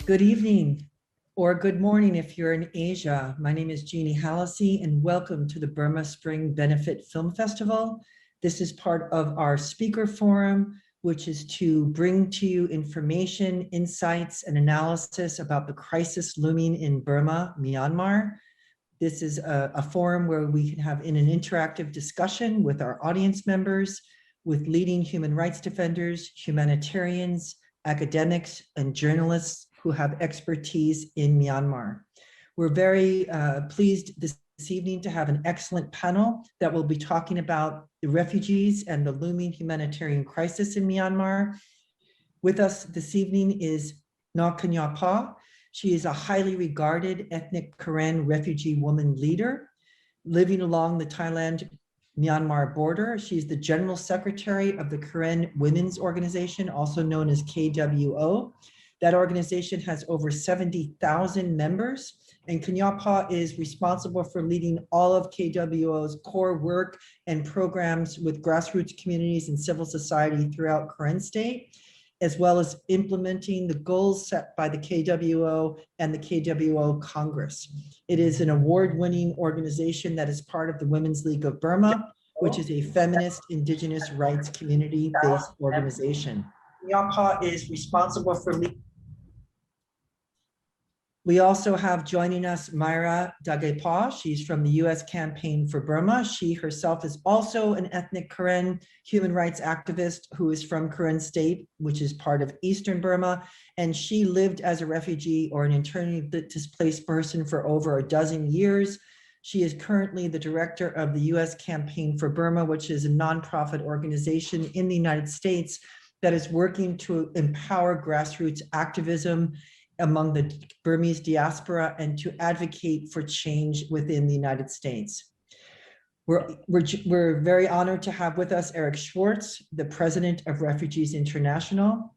Good evening or good morning if you're in Asia. My name is Jeannie Hallisey and welcome to the Burma Spring Benefit Film Festival. This is part of our speaker forum, which is to bring to you information, insights, and analysis about the crisis looming in Burma, Myanmar. This is a forum where we can have an interactive discussion with our audience members, with leading human rights defenders, humanitarians, academics, and journalists who have expertise in Myanmar. We're very pleased this evening to have an excellent panel that will be talking about the refugees and the looming humanitarian crisis in Myanmar. With us this evening is Nok Kanyapa. She is a highly regarded ethnic Karen refugee woman leader living along the Thailand-Myanmar border. She's the General Secretary of the Karen Women's Organization, also known as KWO. That organization has over 70,000 members, and Kanyapa is responsible for leading all of KWO's core work and programs with grassroots communities and civil society throughout Karen State, as well as implementing the goals set by the KWO and the KWO Congress. It is an award-winning organization that is part of the Women's League of Burma, which is a feminist indigenous rights community-based organization. Kanyapa is responsible for leading. We also have joining us Myra Dagepa. She's from the U.S. Campaign for Burma. She herself is also an ethnic Karen human rights activist who is from Karen State, which is part of Eastern Burma. And she lived as a refugee or an internally displaced person for over a dozen years. She is currently the director of the U.S. Campaign for Burma, which is a nonprofit organization in the United States that is working to empower grassroots activism among the Burmese diaspora and to advocate for change within the United States. We're very honored to have with us Eric Schwartz, the president of Refugees International.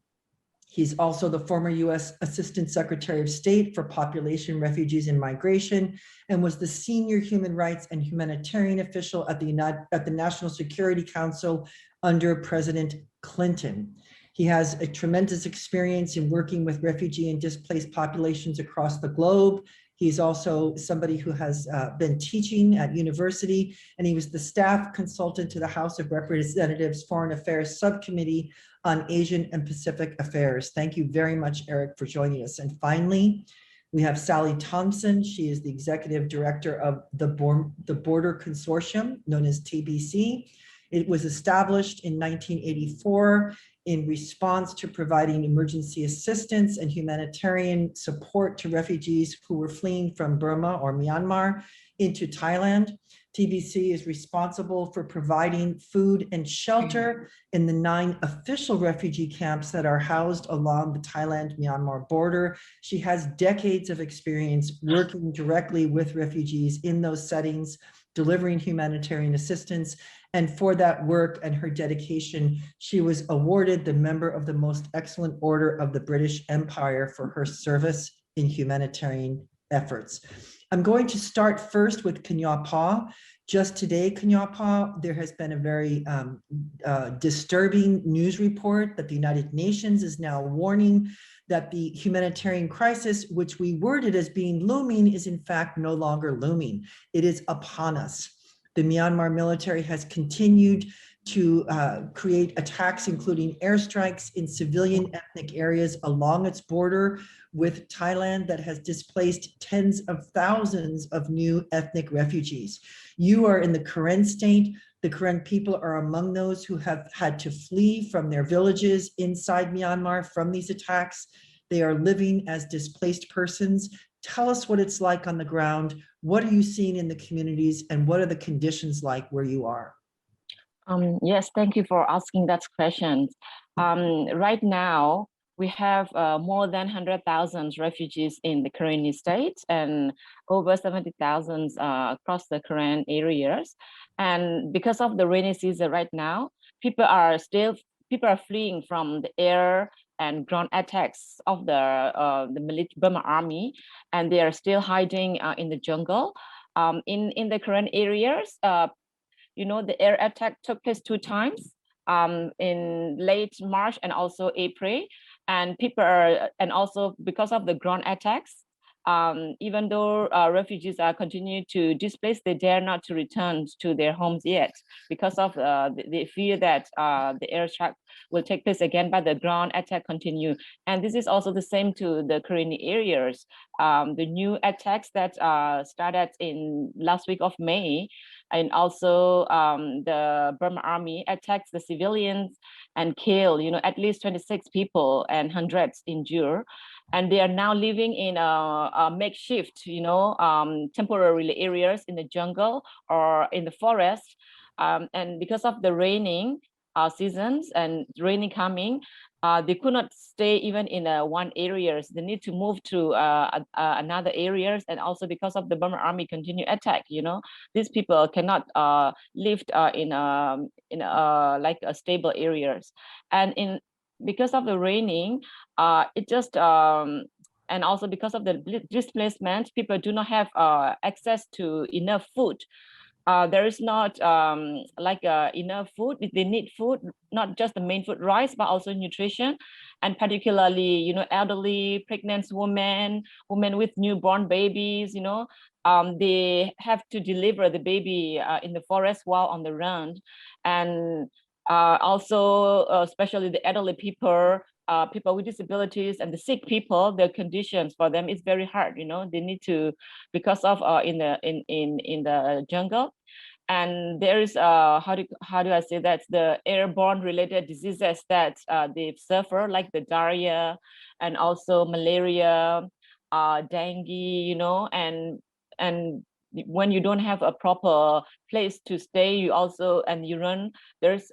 He's also the former U.S. Assistant Secretary of State for Population, Refugees, and Migration, and was the senior human rights and humanitarian official at the National Security Council under President Clinton. He has a tremendous experience in working with refugee and displaced populations across the globe. He's also somebody who has been teaching at university, and he was the staff consultant to the House of Representatives Foreign Affairs Subcommittee on Asian and Pacific Affairs. Thank you very much, Eric, for joining us. And finally, we have Sally Thompson. She is the executive director of the Border Consortium, known as TBC. It was established in 1984 in response to providing emergency assistance and humanitarian support to refugees who were fleeing from Burma or Myanmar into Thailand. TBC is responsible for providing food and shelter in the 9 official refugee camps that are housed along the Thailand-Myanmar border. She has decades of experience working directly with refugees in those settings, delivering humanitarian assistance. And for that work and her dedication, she was awarded the Member of the Most Excellent Order of the British Empire for her service in humanitarian efforts. I'm going to start first with Kanyapa. Just today, Kanyapa, there has been a very disturbing news report that the United Nations is now warning that the humanitarian crisis, which we worded as being looming, is in fact no longer looming. It is upon us. The Myanmar military has continued to create attacks, including airstrikes in civilian ethnic areas along its border with Thailand that has displaced tens of thousands of new ethnic refugees. You are in the Karen State. The Karen people are among those who have had to flee from their villages inside Myanmar from these attacks. They are living as displaced persons. Tell us what it's like on the ground. What are you seeing in the communities, and what are the conditions like where you are? Yes, thank you for asking that question. Right now, we have more than 100,000 refugees in the Karen state and over 70,000 across the Karen areas. And because of the rainy season right now, people are fleeing from the air and ground attacks of the Burma army, and they are still hiding in the jungle. In the Karen areas, you know, the air attack took place 2 times in late March and also April. And people are, and also because of the ground attacks, even though refugees are continuing to displace, they dare not to return to their homes yet because of the fear that the airstrike will take place again, but the ground attack continue. And this is also the same to the Karenni areas. The new attacks that started in last week of May, and also the Burma army attacks the civilians and kill, at least 26 people and hundreds injured. And they are now living in a makeshift, temporary areas in the jungle or in the forest. And because of the raining seasons and raining coming, they could not stay even in one areas. They need to move to another areas. And also because of the Burma army continue attack, these people cannot live in like a stable areas. And because of the raining, it just and also because of the displacement, people do not have access to enough food. There is not enough food. They need food, not just the main food, rice, but also nutrition, and particularly, elderly, pregnant women with newborn babies, they have to deliver the baby in the forest while on the run. And also, especially the elderly people, people with disabilities and the sick people, the conditions for them is very hard. They need to, because of in the jungle, and there is how do I say that, the airborne related diseases that they suffer, like the diarrhea and also malaria, dengue, and when you don't have a proper place to stay, you run, there's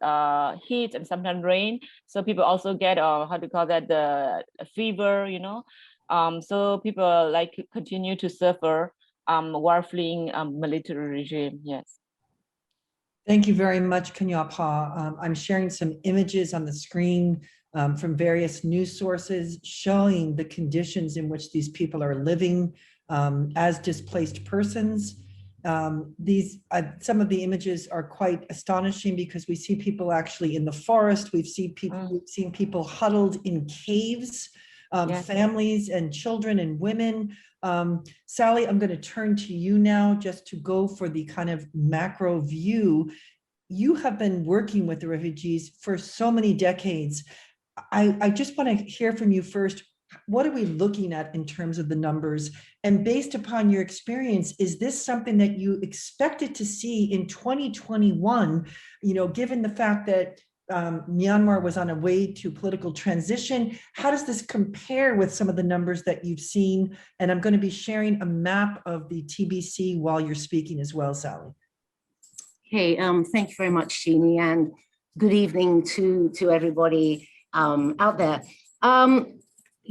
heat and sometimes rain, so people also get the fever, so people continue to suffer war fleeing military regime. Yes. Thank you very much, Kanyapa. I'm sharing some images on the screen from various news sources showing the conditions in which these people are living as displaced persons. Some of the images are quite astonishing because we see people actually in the forest. We've seen people huddled in caves, yes. Families and children and women. Sally, I'm going to turn to you now just to go for the kind of macro view. You have been working with the refugees for so many decades. I just want to hear from you first. What are we looking at in terms of the numbers? And based upon your experience, is this something that you expected to see in 2021, given the fact that Myanmar was on a way to political transition? How does this compare with some of the numbers that you've seen? And I'm going to be sharing a map of the TBC while you're speaking as well, Sally. Okay, thank you very much, Jeannie, and good evening to everybody out there.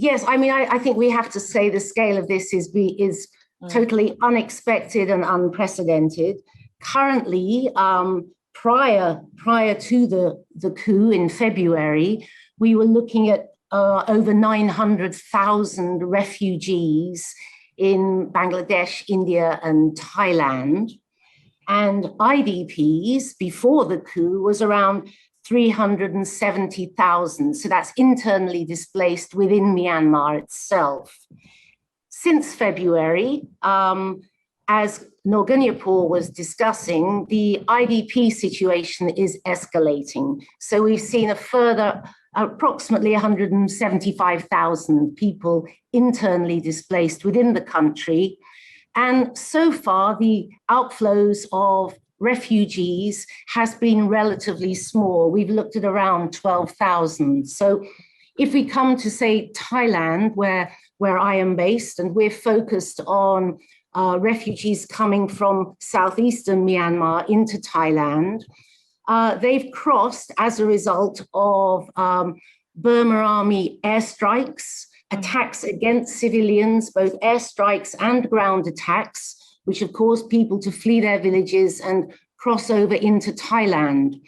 Yes, I mean, I think we have to say the scale of this is totally unexpected and unprecedented. Currently, prior to the coup in February, we were looking at over 900,000 refugees in Bangladesh, India, and Thailand. And IDPs before the coup was around 370,000. So that's internally displaced within Myanmar itself. Since February, as Norgunyapur was discussing, the IDP situation is escalating. So we've seen a further approximately 175,000 people internally displaced within the country. And so far, the outflows of refugees has been relatively small. We've looked at around 12,000. So if we come to, say, Thailand, where I am based, and we're focused on refugees coming from southeastern Myanmar into Thailand, they've crossed as a result of Burma Army airstrikes, attacks against civilians, both airstrikes and ground attacks, which have caused people to flee their villages and cross over into Thailand.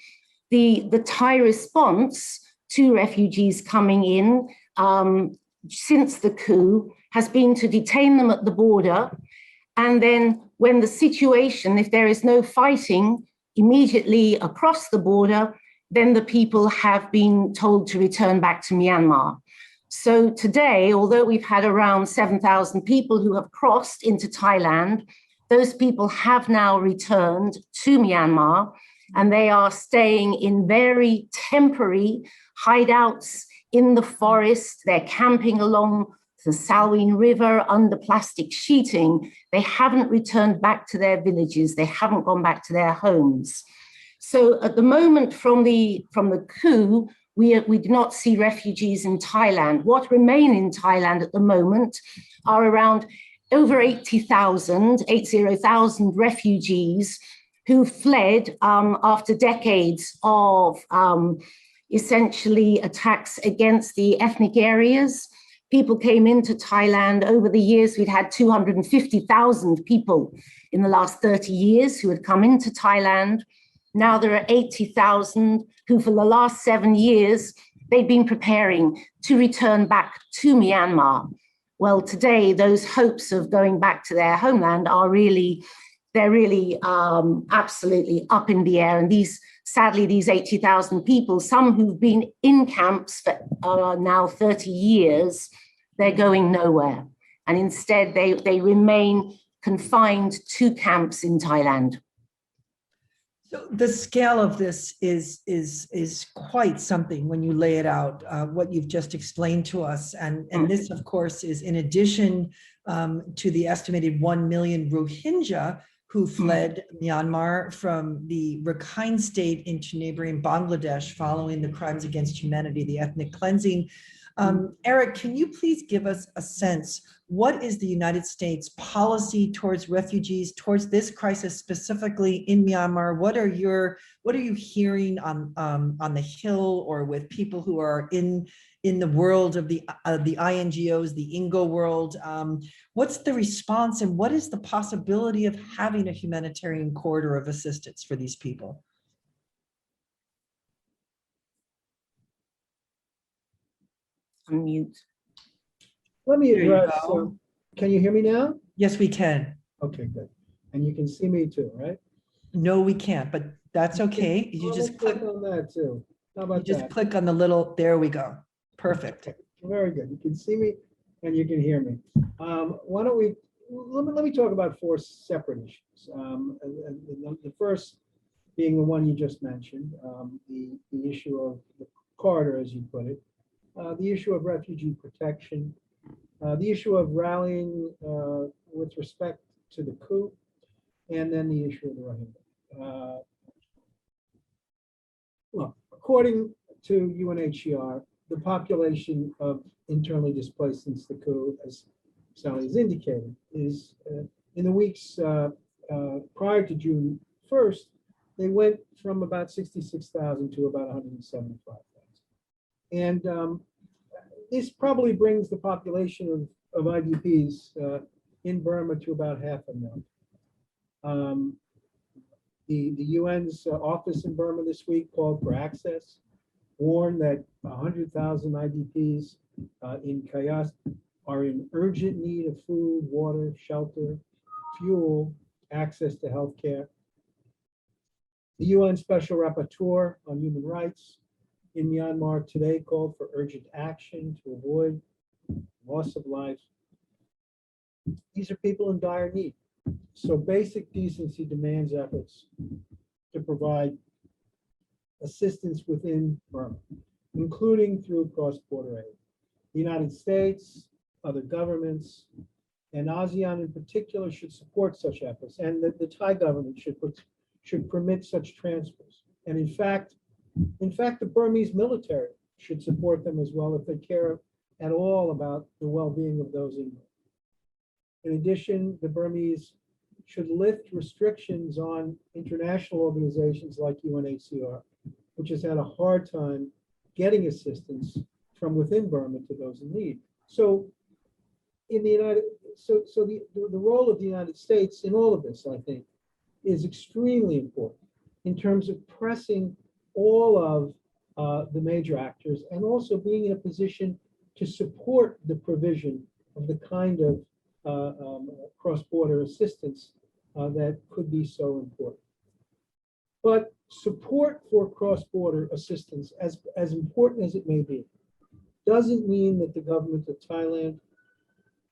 The Thai response to refugees coming in since the coup has been to detain them at the border. And then when the situation, if there is no fighting immediately across the border, then the people have been told to return back to Myanmar. So today, although we've had around 7,000 people who have crossed into Thailand, those people have now returned to Myanmar, and they are staying in very temporary hideouts in the forest. They're camping along the Salween River under plastic sheeting. They haven't returned back to their villages. They haven't gone back to their homes. So at the moment, from the coup, we do not see refugees in Thailand. What remain in Thailand at the moment are around over 80,000 refugees who fled after decades of essentially attacks against the ethnic areas. People came into Thailand over the years. We'd had 250,000 people in the last 30 years who had come into Thailand. Now there are 80,000 who for the last 7 years, they've been preparing to return back to Myanmar. Well, today, those hopes of going back to their homeland are really, they're really absolutely up in the air. And sadly, these 80,000 people, some who've been in camps for now 30 years, they're going nowhere. And instead, they remain confined to camps in Thailand. So the scale of this is quite something when you lay it out, what you've just explained to us. And this, of course, is in addition to the estimated 1 million Rohingya who fled Myanmar from the Rakhine state into neighboring Bangladesh following the crimes against humanity, the ethnic cleansing. Eric, can you please give us a sense, what is the United States policy towards refugees, towards this crisis specifically in Myanmar? What are you hearing on the Hill or with people who are in the world of the INGOs, the INGO world? What's the response, and what is the possibility of having a humanitarian corridor of assistance for these people? Unmute. Let me address, can you hear me now? Yes, we can. Okay, good. And you can see me too, right? No, we can't, but that's okay. You just click on that too. How about you just click on the little, there we go. Perfect. Okay, very good. You can see me and you can hear me. Why don't we, let me talk about 4 separate issues. The first being the one you just mentioned, the issue of the corridor, as you put it, the issue of refugee protection, the issue of rallying with respect to the coup, and then the issue of the Rohingya. Well, according to UNHCR, the population of internally displaced since the coup, as Sally has indicated, is in the weeks prior to June 1st, they went from about 66,000 to about 175,000. And this probably brings the population of IDPs in Burma to about 500,000. The UN's office in Burma this week called for access, warned that 100,000 IDPs in Kayas are in urgent need of food, water, shelter, fuel, access to healthcare. The UN Special Rapporteur on Human Rights in Myanmar today called for urgent action to avoid loss of life. These are people in dire need. So basic decency demands efforts to provide assistance within Burma, including through cross-border aid. The United States, other governments, and ASEAN in particular should support such efforts, and the Thai government should permit such transfers. And in fact, the Burmese military should support them as well if they care at all about the well-being of those in Burma. In addition, the Burmese should lift restrictions on international organizations like UNHCR, which has had a hard time getting assistance from within Burma to those in need. So the role of the United States in all of this, I think, is extremely important in terms of pressing all of the major actors and also being in a position to support the provision of the kind of cross-border assistance that could be so important. But support for cross-border assistance, as important as it may be, doesn't mean that the government of Thailand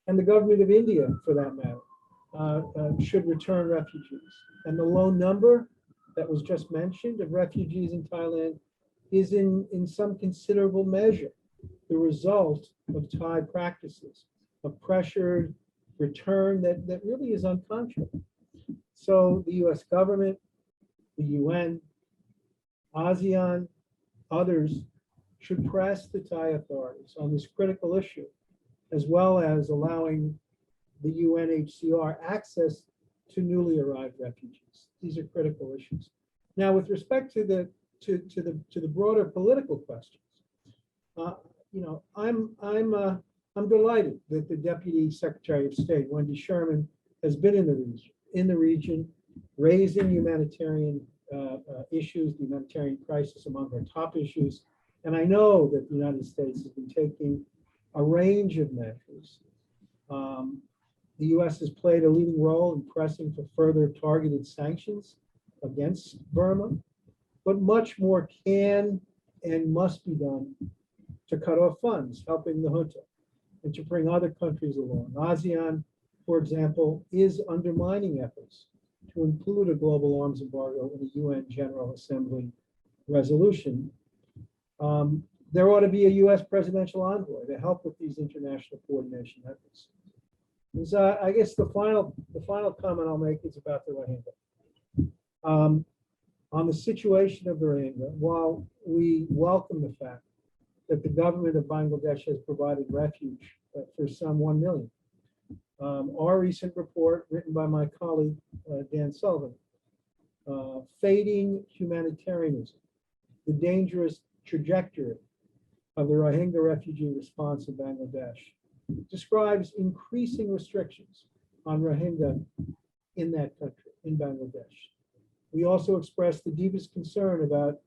and the government of India, for that matter, should return refugees. And the low number that was just mentioned of refugees in Thailand is in some considerable measure the result of Thai practices of pressured return that really is unconscionable. So the US government, the UN, ASEAN, others should press the Thai authorities on this critical issue, as well as allowing the UNHCR access to newly arrived refugees. These are critical issues. Now, with respect to the broader political questions, I'm delighted that the Deputy Secretary of State, Wendy Sherman, has been in the region, raising humanitarian issues, the humanitarian crisis among her top issues. And I know that the United States has been taking a range of measures. The US has played a leading role in pressing for further targeted sanctions against Burma, but much more can and must be done to cut off funds, helping the junta, and to bring other countries along. ASEAN, for example, is undermining efforts to include a global arms embargo in the UN General Assembly resolution. There ought to be a US presidential envoy to help with these international coordination efforts. And so I guess the final comment I'll make is about the Rohingya. On the situation of the Rohingya, while we welcome the fact that the government of Bangladesh has provided refuge for some 1 million, our recent report, written by my colleague, Dan Sullivan, Fading Humanitarianism, the dangerous trajectory of the Rohingya refugee response in Bangladesh, describes increasing restrictions on Rohingya in that country, in Bangladesh. We also expressed the deepest concern about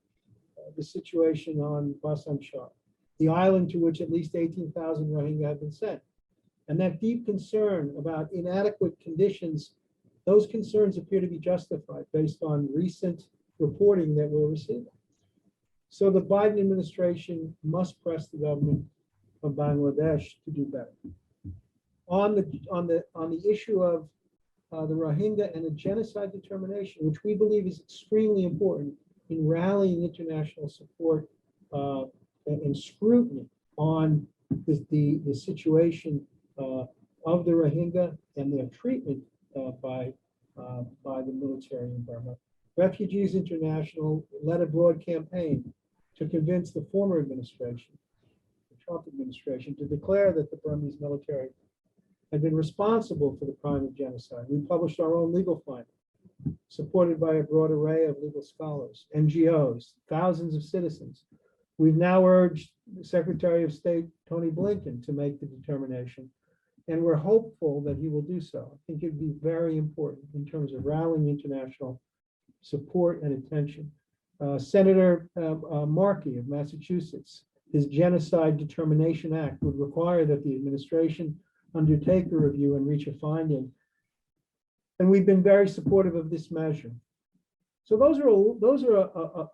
the situation on Bhasan Char, the island to which at least 18,000 Rohingya have been sent. And that deep concern about inadequate conditions, those concerns appear to be justified based on recent reporting that we're receiving. So the Biden administration must press the government of Bangladesh to do better. On the issue of the Rohingya and the genocide determination, which we believe is extremely important in rallying international support and scrutiny on the situation of the Rohingya and their treatment by the military in Burma. Refugees International led a broad campaign to convince the former administration, the Trump administration, to declare that the Burmese military had been responsible for the crime of genocide. We published our own legal finding, supported by a broad array of legal scholars, NGOs, thousands of citizens. We've now urged the Secretary of State, Tony Blinken, to make the determination, and we're hopeful that he will do so. I think it'd be very important in terms of rallying international support and attention. Senator Markey of Massachusetts, his Genocide Determination Act would require that the administration undertake a review and reach a finding. And we've been very supportive of this measure. So those are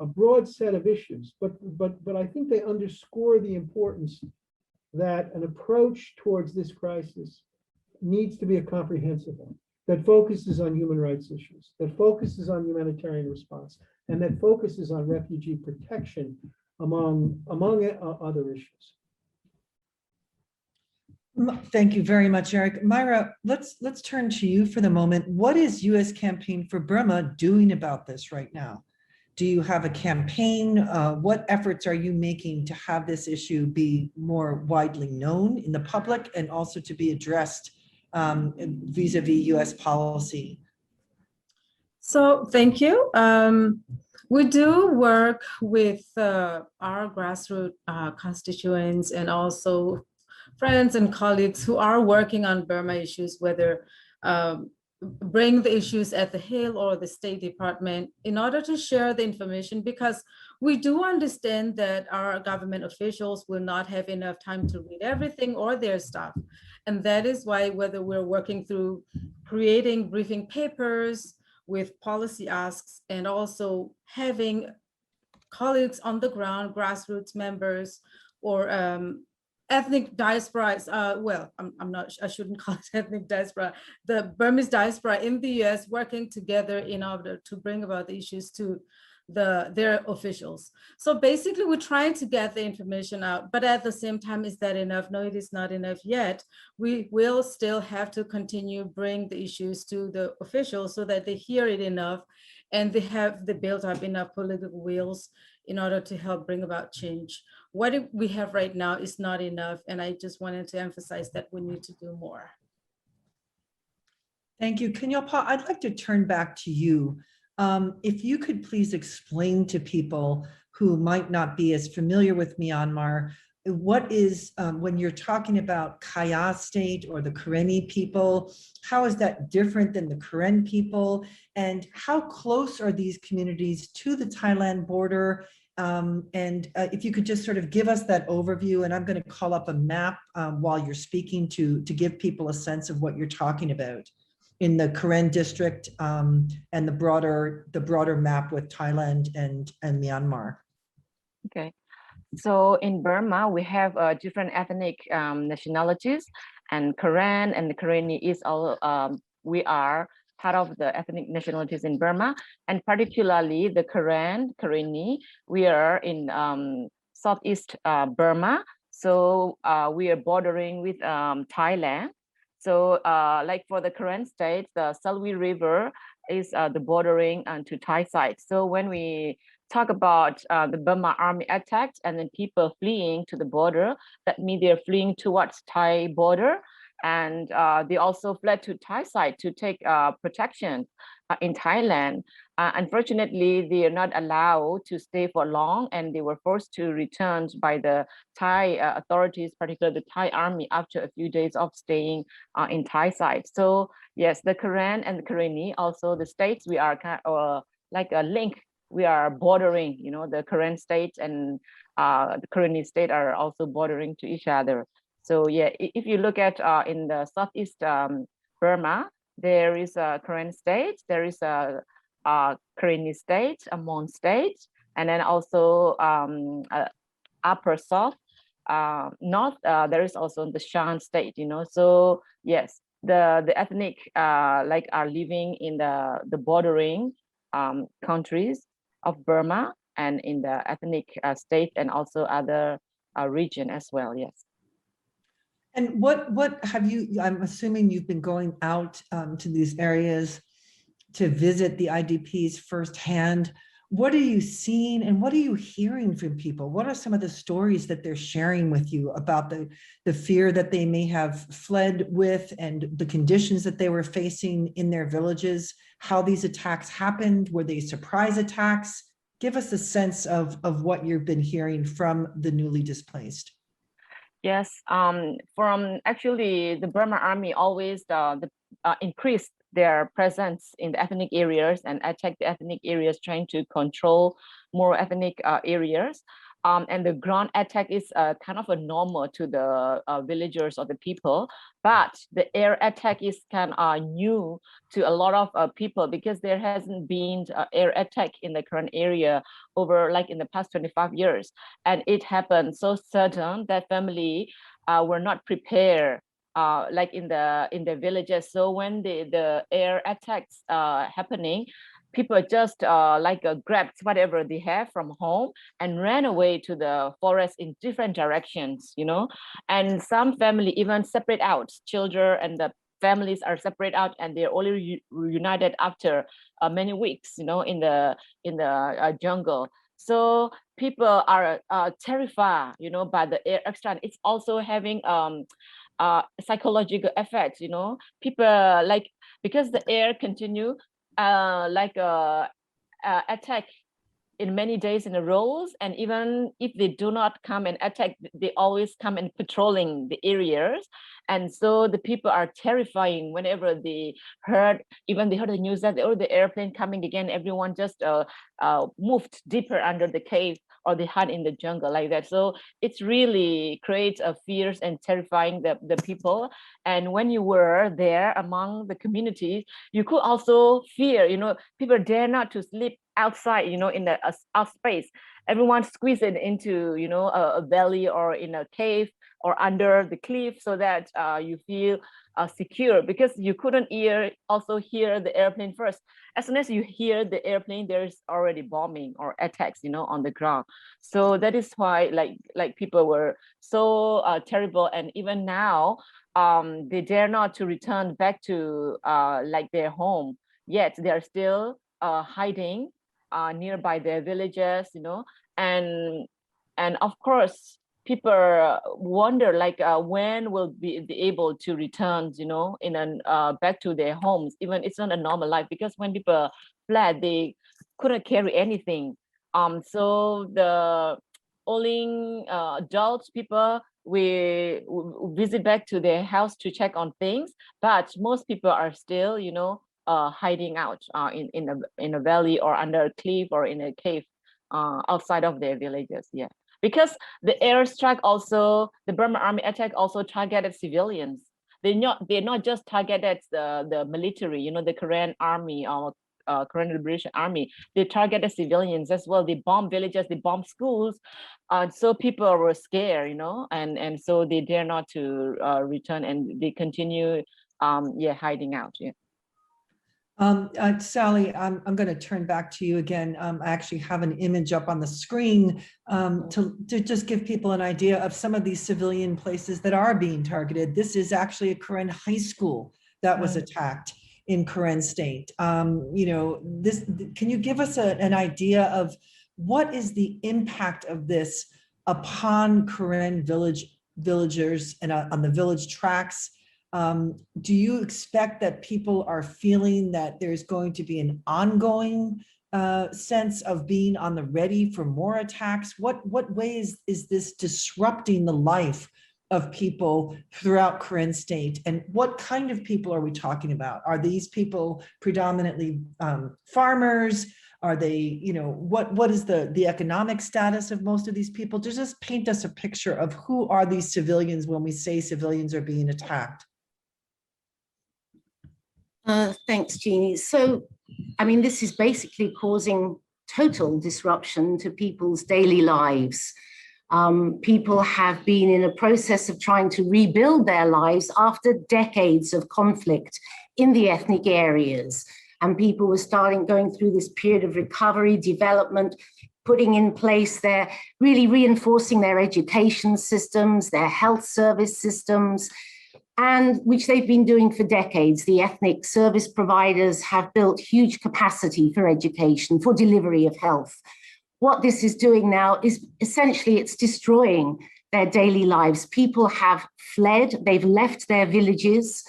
a broad set of issues, but I think they underscore the importance that an approach towards this crisis needs to be a comprehensive one, that focuses on human rights issues, that focuses on humanitarian response, and that focuses on refugee protection among other issues. Thank you very much, Eric. Myra, let's turn to you for the moment. What is U.S. Campaign for Burma doing about this right now? Do you have a campaign? What efforts are you making to have this issue be more widely known in the public and also to be addressed vis-a-vis U.S. policy? So thank you. We do work with our grassroots constituents and also friends and colleagues who are working on Burma issues, whether bring the issues at the Hill or the State Department, in order to share the information, because we do understand that our government officials will not have enough time to read everything or their stuff. And that is why, whether we're working through creating briefing papers with policy asks and also having colleagues on the ground, grassroots members, or ethnic diaspora, well, I shouldn't call it ethnic diaspora, the Burmese diaspora in the US working together in order to bring about the issues to their officials. So basically we're trying to get the information out, but at the same time, is that enough? No, it is not enough yet. We will still have to continue bring the issues to the officials so that they hear it enough and they built up enough political wheels in order to help bring about change. What we have right now is not enough. And I just wanted to emphasize that we need to do more. Thank you. Kanyapa, I'd like to turn back to you. If you could please explain to people who might not be as familiar with Myanmar, what is, when you're talking about Kaya state or the Karenni people, how is that different than the Karen people? And how close are these communities to the Thailand border? If you could just sort of give us that overview, and I'm going to call up a map while you're speaking to give people a sense of what you're talking about in the Karen district and the broader map with Thailand and Myanmar. Okay. So in Burma, we have different ethnic nationalities, and Karen and the Karenni is all, we are part of the ethnic nationalities in Burma, and particularly the Karenni, we are in Southeast Burma. So we are bordering with Thailand. So like for the Karen state, the Salwi River is the bordering to Thai side. So when we talk about the Burma army attacks and then people fleeing to the border, that means they're fleeing towards Thai border. And they also fled to Thai side to take protection in Thailand. Unfortunately, they are not allowed to stay for long, and they were forced to return by the Thai authorities, particularly the Thai army, after a few days of staying in Thai side. So yes, the Karen and the Karenni, also the states, we are kind of like a link. We are bordering, you know, the Karen state and the Karenni state are also bordering to each other. So yeah, if you look at in the Southeast Burma, there is a Karen state, there is a Karenni state, a Mon state, and then also upper south, north, there is also the Shan state, you know. So yes, the ethnic like are living in the bordering countries of Burma and in the ethnic state and also other region as well, yes. And what have you, I'm assuming you've been going out to these areas to visit the IDPs firsthand. What are you seeing and what are you hearing from people? What are some of the stories that they're sharing with you about the fear that they may have fled with and the conditions that they were facing in their villages, how these attacks happened? Were they surprise attacks? Give us a sense of what you've been hearing from the newly displaced. Yes, from actually the Burma army always increased their presence in the ethnic areas and attack the ethnic areas, trying to control more ethnic areas. And the ground attack is kind of a normal to the villagers or the people, but the air attack is kind of new to a lot of people because there hasn't been air attack in the current area over like in the past 25 years. And it happened so sudden that family were not prepared like in the villages. So when the air attacks happening, people just grabbed whatever they have from home and ran away to the forest in different directions, you know. And some family even separate out, children and the families are separate out, and they're only reunited after many weeks, you know, in the jungle. So people are terrified, you know, by the air attack. It's also having psychological effects, you know. People like, because the air continue attack in many days in a row, and even if they do not come and attack, they always come and patrolling the areas. And so the people are terrifying whenever they heard the news that the airplane coming again, everyone just moved deeper under the cave or they hide in the jungle like that. So it's really creates a fears and terrifying the people. And when you were there among the communities, you could also fear, you know, people dare not to sleep outside, you know, in the out space. Everyone squeezed it into, you know, a valley or in a cave or under the cliff so that you feel secure, because you couldn't also hear the airplane first. As soon as you hear the airplane, there's already bombing or attacks, on the ground. So that is why like people were so terrible. And even now, they dare not to return back to like their home. Yet they are still hiding nearby their villages, and of course, people wonder like when will be able to return, back to their homes. Even it's not a normal life, because when people fled, they couldn't carry anything. So the only adult people we visit back to their house to check on things, but most people are still, hiding out in a valley or under a cliff or in a cave outside of their villages. Yeah. Because the airstrike also, the Burma army attack also targeted civilians. They're not just targeted the military, the Korean army or Korean Liberation Army. They targeted civilians as well. They bombed villages, they bombed schools. So people were scared, and so they dare not to return, and they continue hiding out. Yeah. Sally, I'm going to turn back to you again. I actually have an image up on the screen to just give people an idea of some of these civilian places that are being targeted. This is actually a Karen high school that was attacked in Karen State. Can you give us an idea of what is the impact of this upon Karen villagers and on the village tracks? Do you expect that people are feeling that there's going to be an ongoing sense of being on the ready for more attacks? What ways is this disrupting the life of people throughout Karen State? And what kind of people are we talking about? Are these people predominantly farmers? Are they, what is the economic status of most of these people? Just paint us a picture of who are these civilians when we say civilians are being attacked. Thanks, Jeannie. So, this is basically causing total disruption to people's daily lives. People have been in a process of trying to rebuild their lives after decades of conflict in the ethnic areas. And people were going through this period of recovery, development, putting in place really reinforcing their education systems, their health service systems, and which they've been doing for decades. The ethnic service providers have built huge capacity for education, for delivery of health. What this is doing now is essentially it's destroying their daily lives. People have fled, they've left their villages.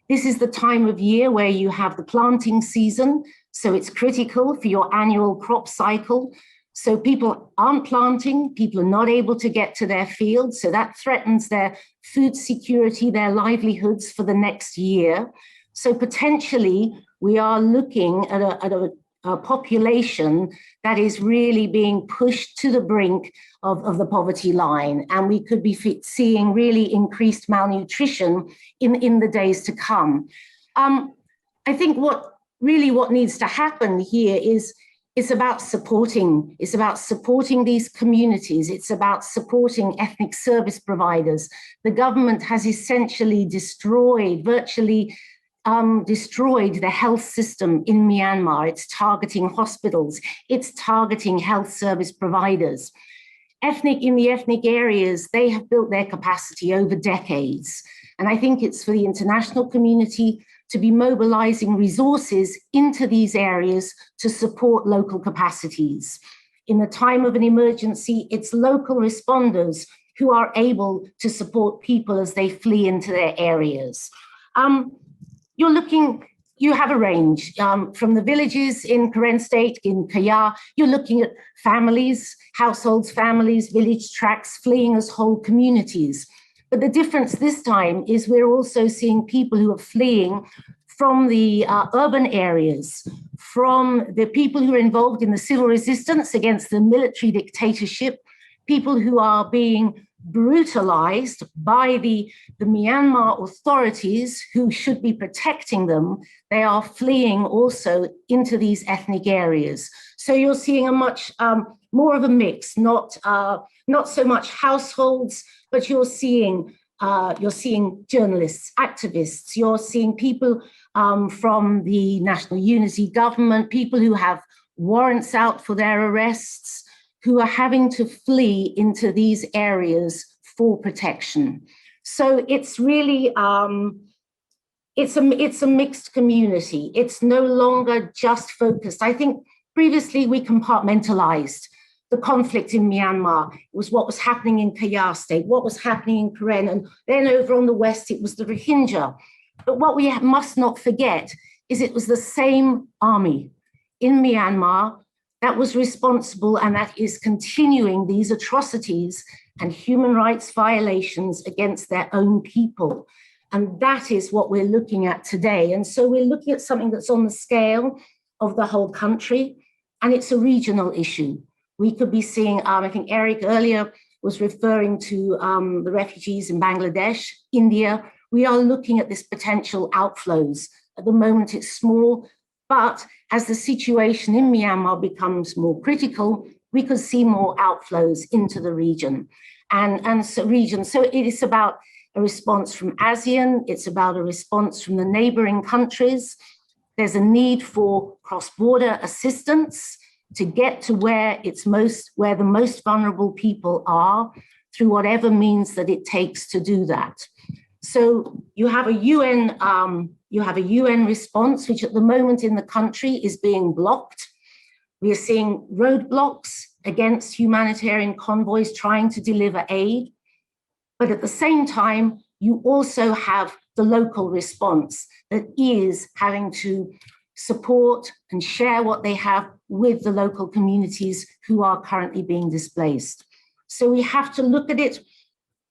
This is the time of year where you have the planting season, so it's critical for your annual crop cycle. So people aren't planting, people are not able to get to their fields, so that threatens their food security, their livelihoods for the next year. So potentially we are looking at a population that is really being pushed to the brink of the poverty line, and we could be seeing really increased malnutrition in the days to come. I think what needs to happen here is it's about supporting these communities. It's about supporting ethnic service providers. The government has essentially virtually destroyed the health system in Myanmar. It's targeting hospitals. It's targeting health service providers. In the ethnic areas, they have built their capacity over decades. And I think it's for the international community to be mobilizing resources into these areas to support local capacities. In the time of an emergency, it's local responders who are able to support people as they flee into their areas. You have a range from the villages in Karen State, in Kaya, you're looking at families, households, families, village tracts fleeing as whole communities. But the difference this time is we're also seeing people who are fleeing from the urban areas, from the people who are involved in the civil resistance against the military dictatorship, people who are being brutalized by the Myanmar authorities who should be protecting them. They are fleeing also into these ethnic areas. So you're seeing a much more of a mix, not so much households, but you're seeing journalists, activists, you're seeing people from the National Unity Government, people who have warrants out for their arrests, who are having to flee into these areas for protection. So it's really, it's a mixed community. It's no longer just focused. I think previously we compartmentalized the conflict in Myanmar. It was what was happening in Kayah State, what was happening in Karen, and then over on the west, it was the Rohingya. But what we must not forget is it was the same army in Myanmar that was responsible and that is continuing these atrocities and human rights violations against their own people. And that is what we're looking at today. And so we're looking at something that's on the scale of the whole country, and it's a regional issue. We could be seeing, I think Eric earlier was referring to the refugees in Bangladesh, India. We are looking at this potential outflows. At the moment, it's small, but as the situation in Myanmar becomes more critical, we could see more outflows into the region. So it is about a response from ASEAN, it's about a response from the neighboring countries. There's a need for cross-border assistance to get to where the most vulnerable people are, through whatever means that it takes to do that. So you have a UN response, which at the moment in the country is being blocked. We are seeing roadblocks against humanitarian convoys trying to deliver aid. But at the same time, you also have the local response that is having to support and share what they have with the local communities who are currently being displaced. So we have to look at it,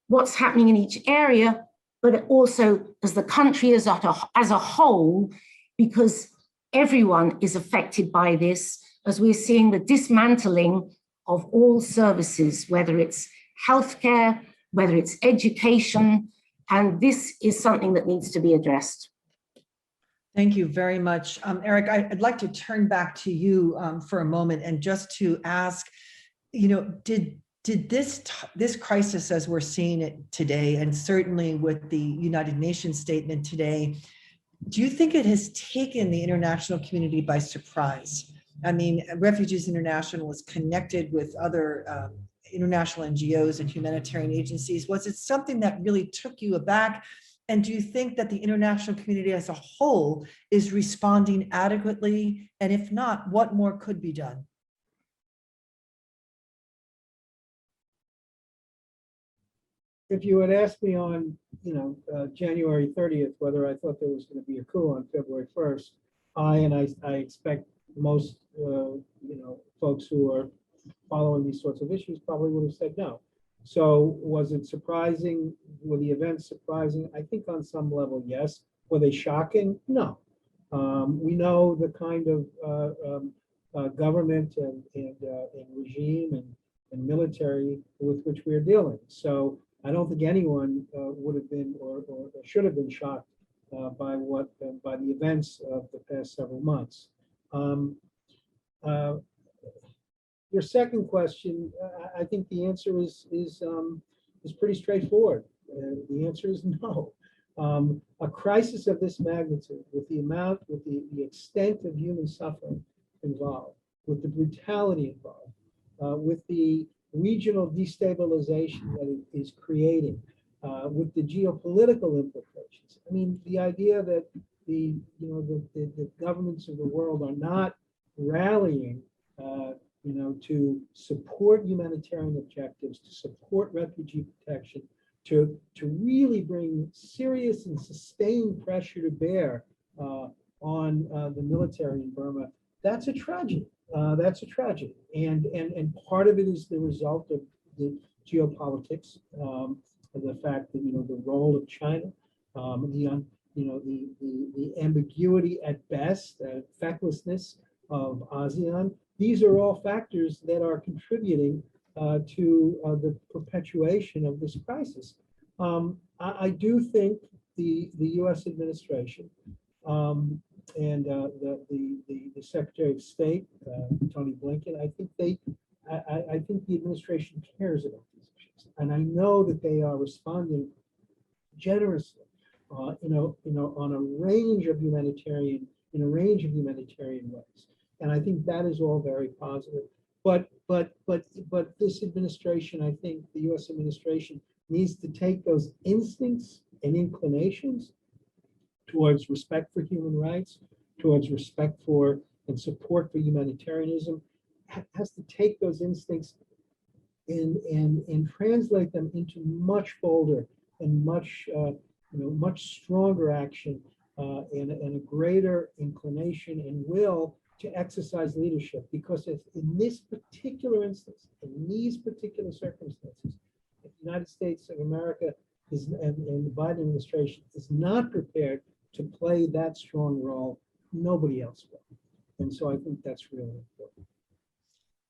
what's happening in each area, but also as the country as a whole, because everyone is affected by this, as we're seeing the dismantling of all services, whether it's healthcare, whether it's education, and this is something that needs to be addressed. Thank you very much. Eric, I'd like to turn back to you for a moment and just to ask, did this crisis as we're seeing it today, and certainly with the United Nations statement today, do you think it has taken the international community by surprise? I mean, Refugees International is connected with other international NGOs and humanitarian agencies. Was it something that really took you aback? And do you think that the international community as a whole is responding adequately? And if not, what more could be done? If you had asked me on, January 30th, whether I thought there was going to be a coup on February 1st, I expect most, folks who are following these sorts of issues probably would have said no. So was it surprising? Were the events surprising? I think on some level, yes. Were they shocking? No. We know the kind of government and regime and military with which we are dealing. So I don't think anyone would have been or should have been shocked by the events of the past several months. Your second question, I think the answer is pretty straightforward. The answer is no. A crisis of this magnitude, with the extent of human suffering involved, with the brutality involved, with the regional destabilization that it is creating, with the geopolitical implications. I mean, the idea that the governments of the world are not rallying to support humanitarian objectives, to support refugee protection, to really bring serious and sustained pressure to bear on the military in Burma. That's a tragedy. That's a tragedy, and part of it is the result of the geopolitics, the fact that the role of China, the ambiguity at best, fecklessness of ASEAN. These are all factors that are contributing to the perpetuation of this crisis. I do think the U.S. administration and the Secretary of State, Tony Blinken, I think I think the administration cares about these issues, and I know that they are responding generously, on a range of humanitarian ways, and I think that is all very positive. But this administration, I think the U.S. administration needs to take those instincts and inclinations towards respect for human rights, towards respect for and support for humanitarianism, has to take those instincts and translate them into much bolder and much stronger action, and a greater inclination and will to exercise leadership. Because if in this particular instance, in these particular circumstances, if the United States of America is and the Biden administration is not prepared to play that strong role, nobody else will. And so I think that's really important.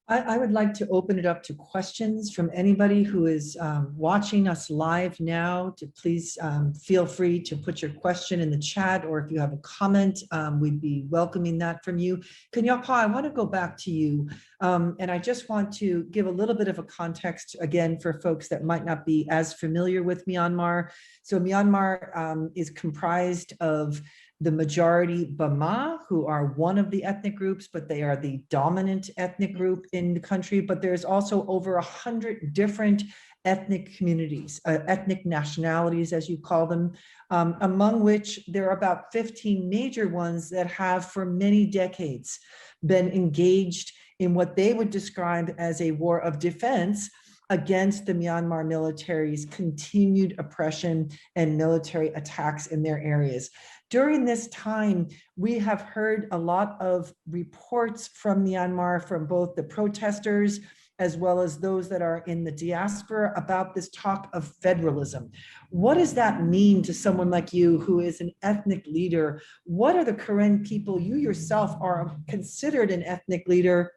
I would like to open it up to questions from anybody who is watching us live now. To please feel free to put your question in the chat, or if you have a comment, we'd be welcoming that from you. Kanyapa, I want to go back to you, and I just want to give a little bit of a context again for folks that might not be as familiar with Myanmar. So Myanmar is comprised of the majority Burma, who are one of the ethnic groups, but they are the dominant ethnic group in the country. But there's also over 100 different ethnic communities, ethnic nationalities, as you call them, among which there are about 15 major ones that have for many decades been engaged in what they would describe as a war of defense against the Myanmar military's continued oppression and military attacks in their areas. During this time, we have heard a lot of reports from Myanmar, from both the protesters as well as those that are in the diaspora, about this talk of federalism. What does that mean to someone like you, who is an ethnic leader? What are the Karen people? You yourself are considered an ethnic leader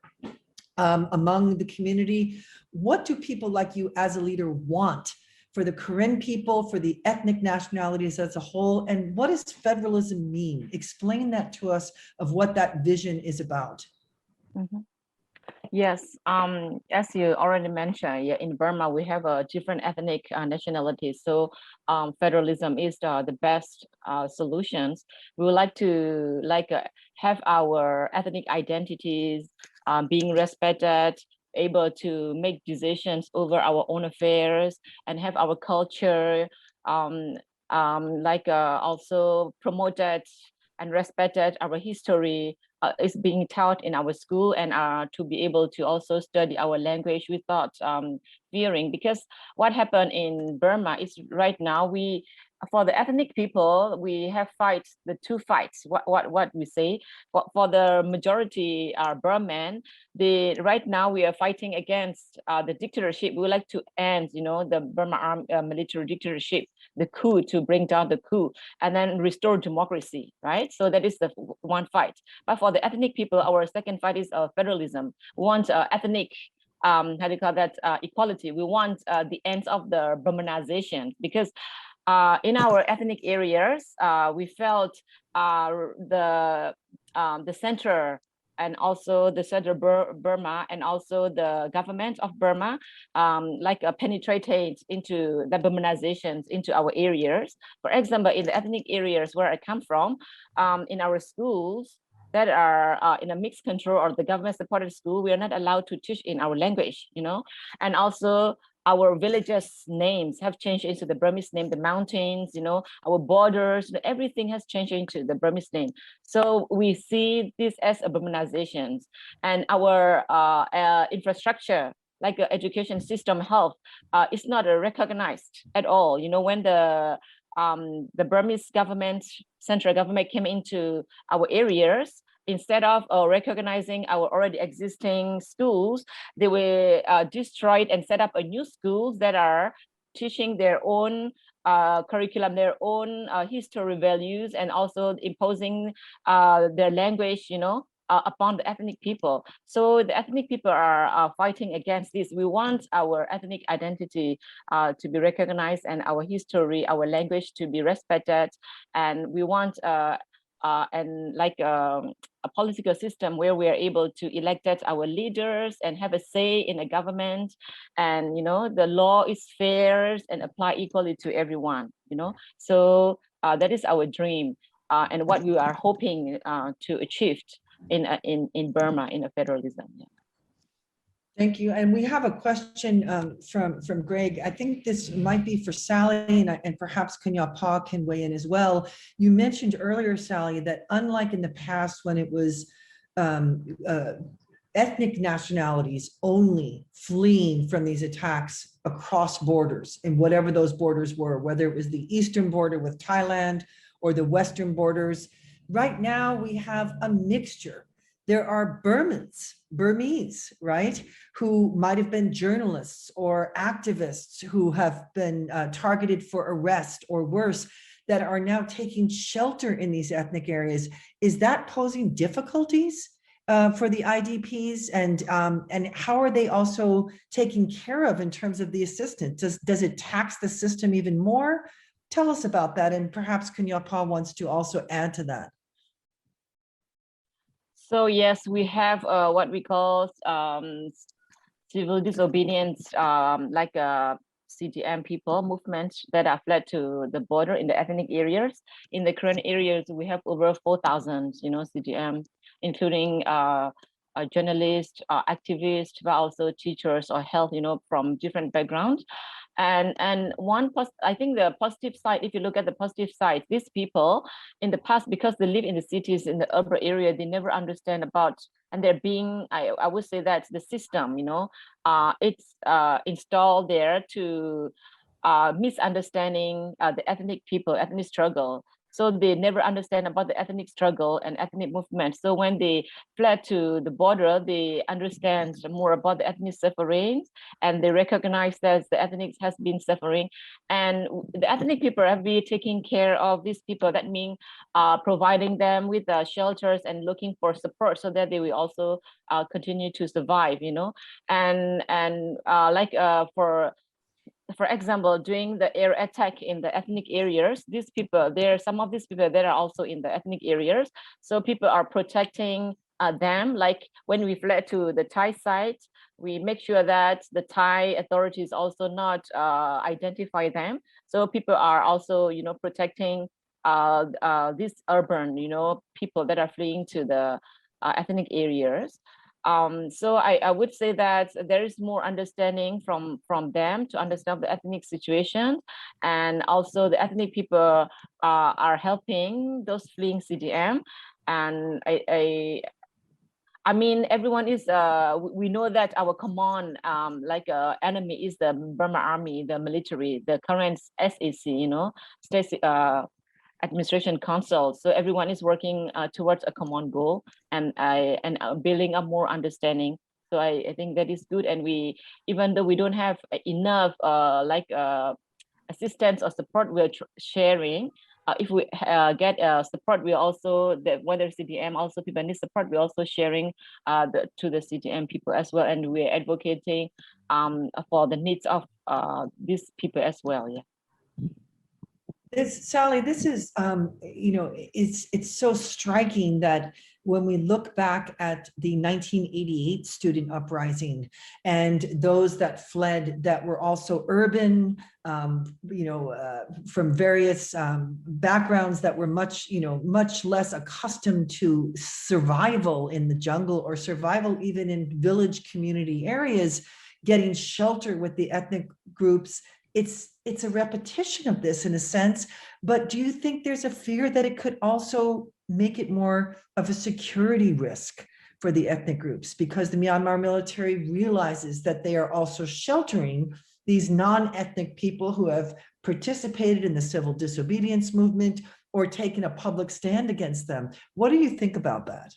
among the community. What do people like you as a leader want for the Karen people, for the ethnic nationalities as a whole? And what does federalism mean? Explain that to us, of what that vision is about. Mm-hmm. Yes, as you already mentioned, yeah, in Burma, we have a different ethnic nationalities. So federalism is the best solutions. We would like to have our ethnic identities being respected, able to make decisions over our own affairs, and have our culture also promoted and respected. Our history is being taught in our school, and to be able to also study our language without fearing. Because what happened in Burma is right now, for the ethnic people, we have the two fights. What we say for the majority Burman, right now we are fighting against the dictatorship. We would like to end, the Burma military dictatorship, the coup, to bring down the coup and then restore democracy, right? So that is the one fight. But for the ethnic people, our second fight is federalism. We want ethnic equality. We want the end of the Burmanization, because in our ethnic areas, we felt the center, and also the central Burma, and also the government of Burma, penetrated into the Burmanizations into our areas. For example, in the ethnic areas where I come from, in our schools that are in a mixed control or the government supported school, we are not allowed to teach in our language, and also our villages' names have changed into the Burmese name, the mountains, our borders, everything has changed into the Burmese name. So we see this as urbanizations, and our infrastructure, like the education system, health, is not recognized at all. When the Burmese government, central government, came into our areas, instead of recognizing our already existing schools, they were destroyed and set up a new schools that are teaching their own curriculum, their own history values, and also imposing their language, upon the ethnic people. So the ethnic people are fighting against this. We want our ethnic identity to be recognized, and our history, our language to be respected, and we want and like a political system where we are able to elect our leaders and have a say in the government, and the law is fair and apply equally to everyone. So that is our dream, and what we are hoping to achieve in Burma in a federalism. Yeah. Thank you. And we have a question from Greg. I think this might be for Sally, and perhaps Kunyapa can weigh in as well. You mentioned earlier, Sally, that unlike in the past when it was ethnic nationalities only fleeing from these attacks across borders, and whatever those borders were, whether it was the eastern border with Thailand or the western borders, right now we have a mixture. There are Burmese, right, who might have been journalists or activists who have been targeted for arrest or worse, that are now taking shelter in these ethnic areas. Is that posing difficulties for the IDPs, and how are they also taken care of in terms of the assistance? Does it tax the system even more? Tell us about that, and perhaps Kunyapa wants to also add to that. So yes, we have what we call civil disobedience, like CDM people movement that are fled to the border in the ethnic areas. In the current areas, we have over 4,000, CDM, including journalists, activists, but also teachers or health, from different backgrounds. And I think the positive side, if you look at the positive side, these people in the past, because they live in the cities, in the urban area, they never understand about, and they're being, I would say that the system, it's installed there to misunderstanding the ethnic people, ethnic struggle. So they never understand about the ethnic struggle and ethnic movement. So when they fled to the border, they understand more about the ethnic suffering, and they recognize that the ethnic has been suffering. And the ethnic people have been taking care of these people. That means providing them with shelters and looking for support so that they will also continue to survive, and like for example, during the air attack in the ethnic areas, some of these people that are also in the ethnic areas. So people are protecting them. Like when we fled to the Thai side, we make sure that the Thai authorities also not identify them. So people are also, protecting these urban, people that are fleeing to the ethnic areas. So I would say that there is more understanding from them to understand the ethnic situation, and also the ethnic people are helping those fleeing CDM. And I mean, everyone is, we know that our common enemy is the Burma army, the military, the current SAC, State Administration Council. So everyone is working towards a common goal and building up more understanding. So I think that is good. And we, even though we don't have enough assistance or support, we're sharing. If we get support, we also, whether CDM, also people need support, we're also sharing to the CDM people as well. And we're advocating for the needs of these people as well. Yeah. Sally, this is, it's so striking that when we look back at the 1988 student uprising and those that fled that were also urban, from various backgrounds that were much less accustomed to survival in the jungle or survival even in village community areas, getting shelter with the ethnic groups. It's a repetition of this in a sense, but do you think there's a fear that it could also make it more of a security risk for the ethnic groups, because the Myanmar military realizes that they are also sheltering these non-ethnic people who have participated in the civil disobedience movement or taken a public stand against them? What do you think about that?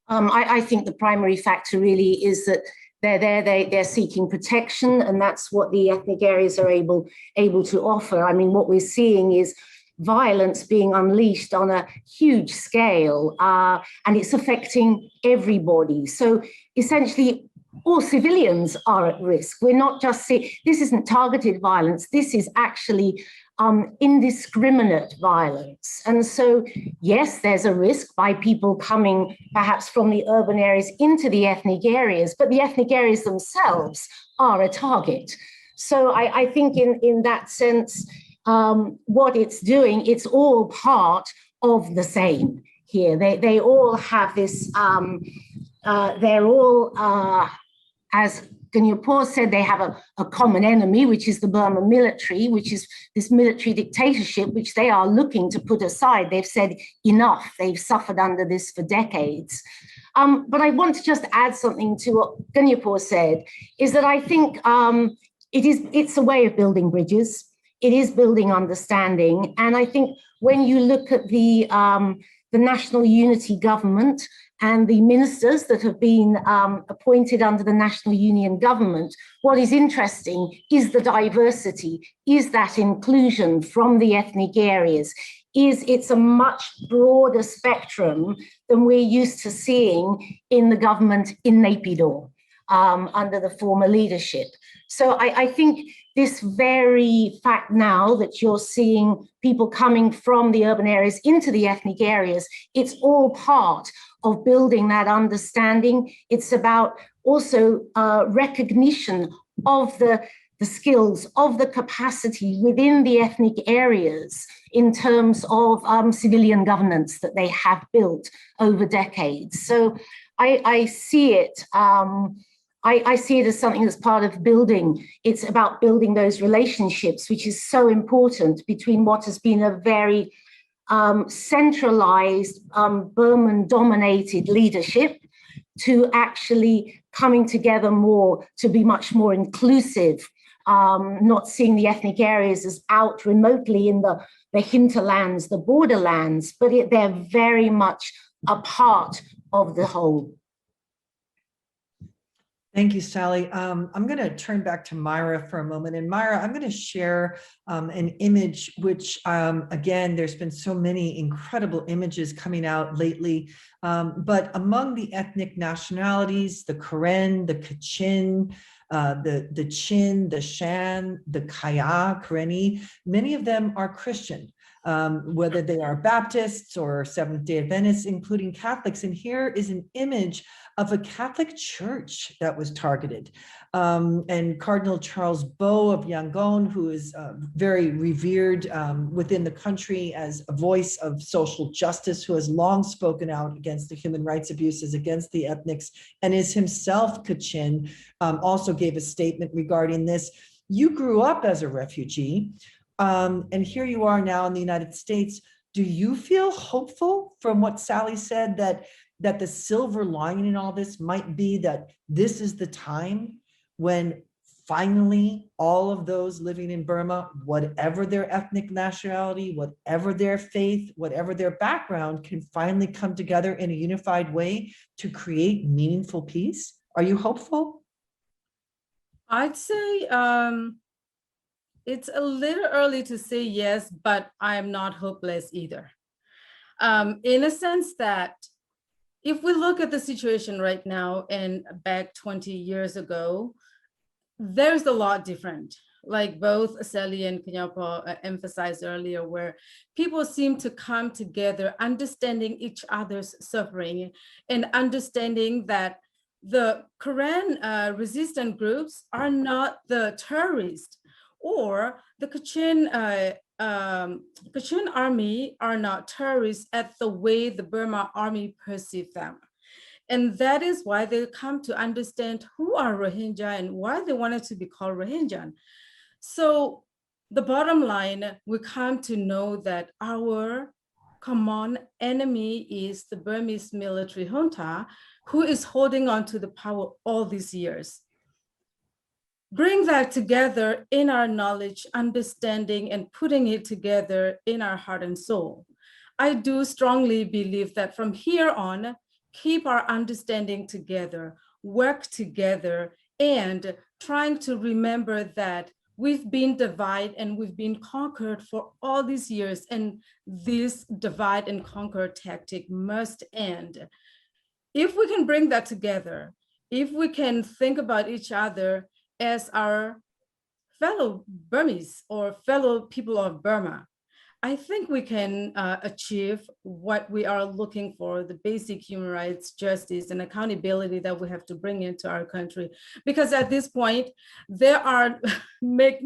I think the primary factor really is that they're there, they're seeking protection, and that's what the ethnic areas are able to offer. I mean, what we're seeing is violence being unleashed on a huge scale, and it's affecting everybody. So essentially, all civilians are at risk. We're not just seeing, this isn't targeted violence, this is actually indiscriminate violence. And so, yes, there's a risk by people coming perhaps from the urban areas into the ethnic areas, but the ethnic areas themselves are a target. So I think in that sense, what it's doing, it's all part of the same here. They all have this, they're all, as Ganyapur said, they have a common enemy, which is the Burma military, which is this military dictatorship, which they are looking to put aside. They've said enough. They've suffered under this for decades. But I want to just add something to what Ganyapur said, is that I think it's a way of building bridges. It is building understanding. And I think when you look at the National Unity Government and the ministers that have been appointed under the National Union Government, what is interesting is the diversity, is that inclusion from the ethnic areas, it's a much broader spectrum than we're used to seeing in the government in Naypyidaw under the former leadership. So I think this very fact now that you're seeing people coming from the urban areas into the ethnic areas, it's all part of building that understanding. It's about also recognition of the skills, of the capacity within the ethnic areas in terms of civilian governance that they have built over decades. So I see it. I see it as something that's part of building. It's about building those relationships, which is so important between what has been a very centralized Burman-dominated leadership to actually coming together more to be much more inclusive, not seeing the ethnic areas as out remotely in the hinterlands, the borderlands, but they're very much a part of the whole. Thank you, Sally. I'm going to turn back to Myra for a moment. And Myra, I'm going to share an image, which, again, there's been so many incredible images coming out lately. But among the ethnic nationalities, the Karen, the Kachin, the Chin, the Shan, the Kaya, Karenni, many of them are Christian. Whether they are Baptists or Seventh-day Adventists, including Catholics. And here is an image of a Catholic church that was targeted. And Cardinal Charles Bo of Yangon, who is very revered within the country as a voice of social justice, who has long spoken out against the human rights abuses against the ethnics, and is himself Kachin, also gave a statement regarding this. You grew up as a refugee. And here you are now in the United States. Do you feel hopeful from what Sally said that the silver lining in all this might be that this is the time when finally all of those living in Burma, whatever their ethnic nationality, whatever their faith, whatever their background, can finally come together in a unified way to create meaningful peace? Are you hopeful? I'd say it's a little early to say yes, but I'm not hopeless either. In a sense that if we look at the situation right now and back 20 years ago, there's a lot different. Like both Sally and Kanyapa emphasized earlier, where people seem to come together, understanding each other's suffering and understanding that the Karen resistant groups are not the terrorists, or the Kachin army are not terrorists at the way the Burma army perceive them. And that is why they come to understand who are Rohingya and why they wanted to be called Rohingya. So the bottom line, we come to know that our common enemy is the Burmese military junta, who is holding on to the power all these years. Bring that together in our knowledge, understanding, and putting it together in our heart and soul. I do strongly believe that from here on, keep our understanding together, work together, and trying to remember that we've been divided and we've been conquered for all these years, and this divide and conquer tactic must end. If we can bring that together, if we can think about each other as our fellow Burmese or fellow people of Burma, I think we can achieve what we are looking for, the basic human rights, justice, and accountability that we have to bring into our country. Because at this point, there are, make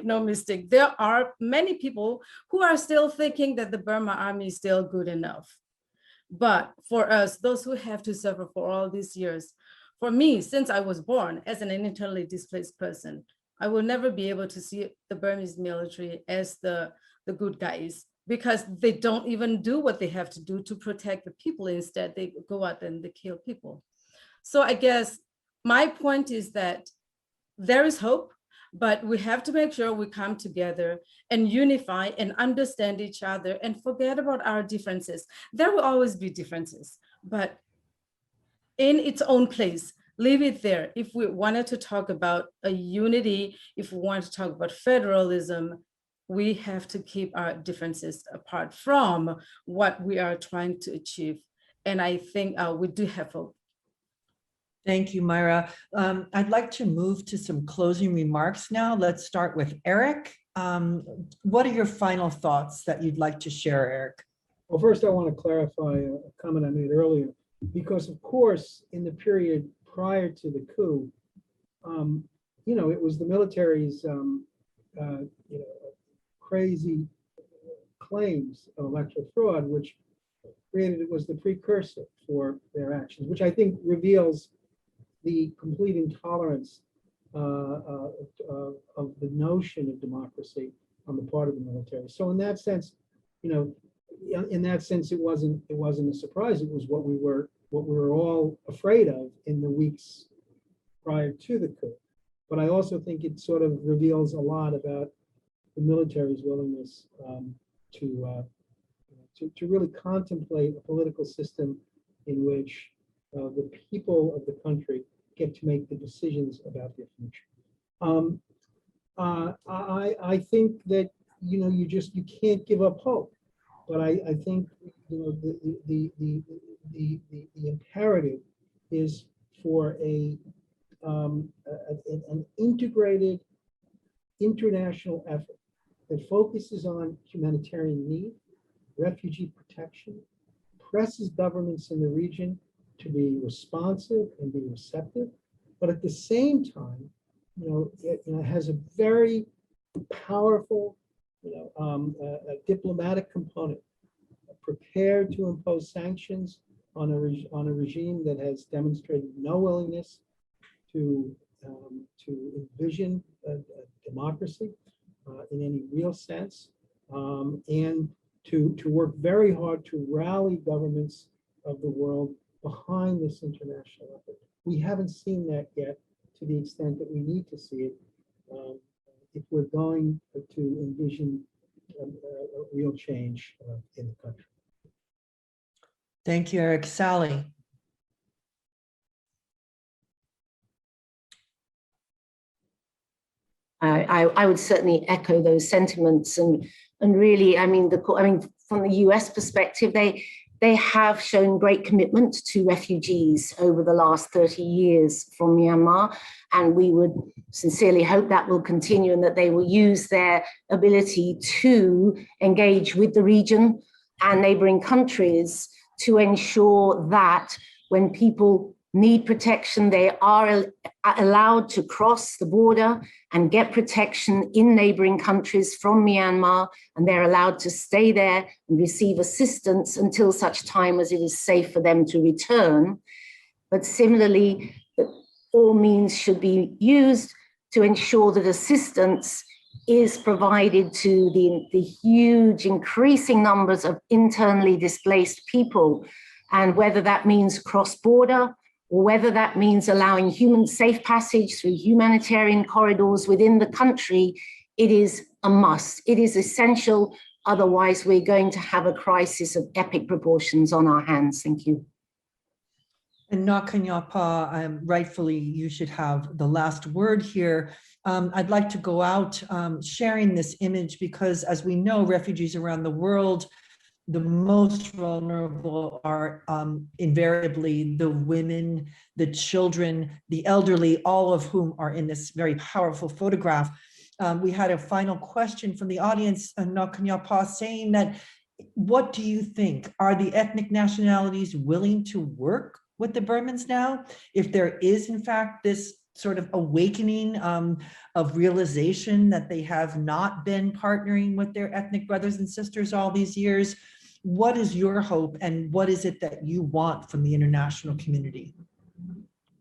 no mistake, there are many people who are still thinking that the Burma army is still good enough. But for us, those who have to suffer for all these years, for me, since I was born as an internally displaced person, I will never be able to see the Burmese military as the good guys, because they don't even do what they have to do to protect the people. Instead, they go out and they kill people. So I guess my point is that there is hope, but we have to make sure we come together and unify and understand each other and forget about our differences. There will always be differences, but in its own place, leave it there. If we wanted to talk about a unity, if we want to talk about federalism, we have to keep our differences apart from what we are trying to achieve. And I think we do have hope. Thank you, Myra. I'd like to move to some closing remarks now. Let's start with Eric. What are your final thoughts that you'd like to share, Eric? Well, first I want to clarify a comment I made earlier, because of course, in the period prior to the coup, it was the military's, crazy claims of electoral fraud, which it was the precursor for their actions, which I think reveals the complete intolerance of the notion of democracy on the part of the military. So in that sense, it wasn't a surprise. It was what we were all afraid of in the weeks prior to the coup. But I also think it sort of reveals a lot about the military's willingness to really contemplate a political system in which the people of the country get to make the decisions about their future. I think that you can't give up hope, but I think the imperative is for an integrated international effort that focuses on humanitarian need, refugee protection, presses governments in the region to be responsive and be receptive, but at the same time, it has a very powerful, a diplomatic component, prepared to impose sanctions on a regime that has demonstrated no willingness to envision a democracy in any real sense, and to work very hard to rally governments of the world behind this international effort. We haven't seen that yet to the extent that we need to see it if we're going to envision a real change in the country. Thank you, Eric. Sally. I would certainly echo those sentiments, and really, from the US perspective, they have shown great commitment to refugees over the last 30 years from Myanmar, and we would sincerely hope that will continue and that they will use their ability to engage with the region and neighboring countries to ensure that when people need protection, they are allowed to cross the border and get protection in neighboring countries from Myanmar, and they're allowed to stay there and receive assistance until such time as it is safe for them to return. But similarly, all means should be used to ensure that assistance is provided to the huge increasing numbers of internally displaced people, and whether that means cross-border, or whether that means allowing safe passage through humanitarian corridors within the country, it is a must. It is essential. Otherwise, we're going to have a crisis of epic proportions on our hands. Thank you. And Nakanyapa, rightfully, you should have the last word here. I'd like to go out sharing this image because, as we know, refugees around the world, the most vulnerable are invariably the women, the children, the elderly, all of whom are in this very powerful photograph. we had a final question from the audience, Nakanyapa, saying that, what do you think? Are the ethnic nationalities willing to work with the Burmans now? If there is, in fact, this sort of awakening of realization that they have not been partnering with their ethnic brothers and sisters all these years, what is your hope and what is it that you want from the international community?